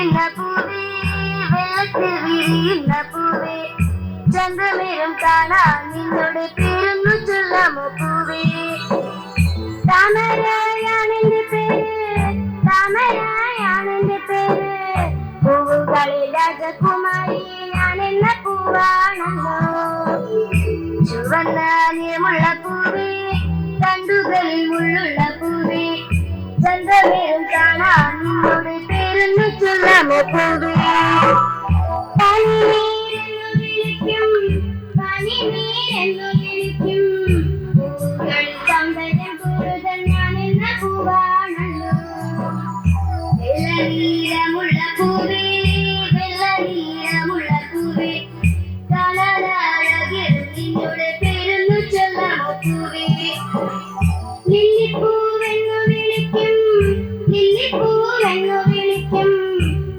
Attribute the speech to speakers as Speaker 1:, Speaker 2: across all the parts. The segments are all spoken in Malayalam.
Speaker 1: വിരിയുന്ന പൂവേ വെള്ളത്തിൽ വിരിയുന്ന പൂവേ ചന്ദ്രമേരം കാണാൻ നിന്നോട് പേരൊന്നു ചൊല്ലാമോ പൂവേ താമരയാണെന്റെ പേര് താമരയാണെന്റെ പേര് പൂവുകളിൽ രാജകുമാരി ഞാനെന്ന പൂവാണല്ലോ ചുവന്ന നിറമുള്ള പൂവേ തണ്ടുകളിൽ മുള്ളുള്ള പൂവേ ചന്ദ്രമേരം കാണാൻ നിന്നോട് പേരൊന്നു ചൊല്ലാമോ പൂവേ പനിനീരെന്നു വിളിക്കും പനിനീരെന്നു വിളിക്കും പൂവുകളിൽ സൗന്ദര്യം കൂടുതൽ ഞാനെന്ന പൂവാണല്ലോ വെള്ളനീലമുള്ള പൂവേ വെള്ളനീലമുള്ള പൂവേ കാണാനഴകിൽ നിന്നോട് പേരൊന്നു ചൊല്ലാമോ പൂവേ ലില്ലിപ്പൂവെന്നു വിളിക്കും ലില്ലിപ്പൂവെന്നു വിളിക്കും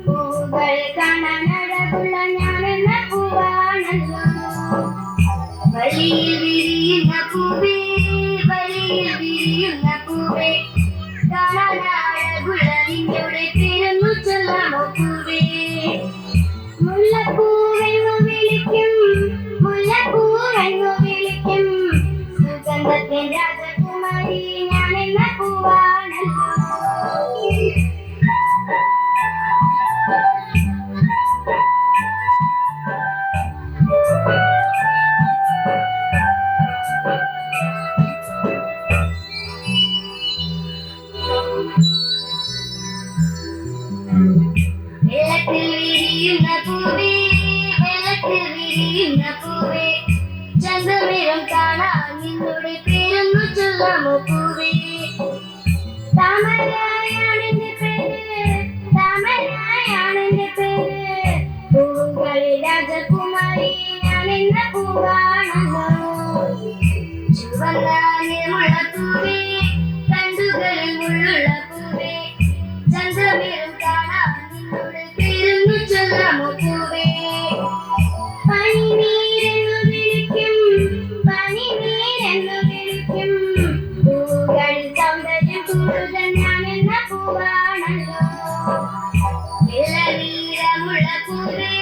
Speaker 1: പൂവുകൾ കാണാൻ അഴകുള്ള ഞാനെന്ന പൂവാണല്ലോ വഴിയിൽ വിരിയുന്ന പൂവേ വഴിയിൽ വിരിയുന്ന പൂവേ കാണാൻ അഴകുള്ള നിന്നോട് പേരൊന്നു ചൊല്ലാമോ പൂവേ മുല്ലപ്പൂവെന്നു വിളിക്കും മുല്ലപ്പൂവെന്നു വിളിക്കും സുഗന്ധത്തിൻ രാജകുമാരി ഞാനെന്ന പൂവാണല്ലോ വെള്ളത്തിൽ വിരിയുന്ന പൂവേ വെള്ളത്തിൽ വിരിയുന്ന പൂവേ ചന്ദ്രമേരം കാണാൻ നിന്നോട് പേരൊന്നു ചൊല്ലാമോ പൂവേ താമരയാണെന്റെ പേര് താമരയാണെന്റെ പേര് പൂവുകളിൽ രാജകുമാരി ഞാനെന്ന പൂവാണല്ലോ ചുവന്ന നിറമുള്ള പൂവേ തണ്ടുകളിൽ മുള്ളുള്ള പൂവേ ചന്ദ്രമേരം കാണാൻ നിന്നോട് പേരൊന്നു ചൊല്ലാമോ പൂവേ പനിനീരെന്നു വിളിക്കും പനിനീരെന്നു വിളിക്കും പൂവുകളിൽ സൗന്ദര്യം കൂടുതൽ ഞാനെന്ന പൂവാണല്ലോ വെള്ളനീലമുള്ള പൂവേ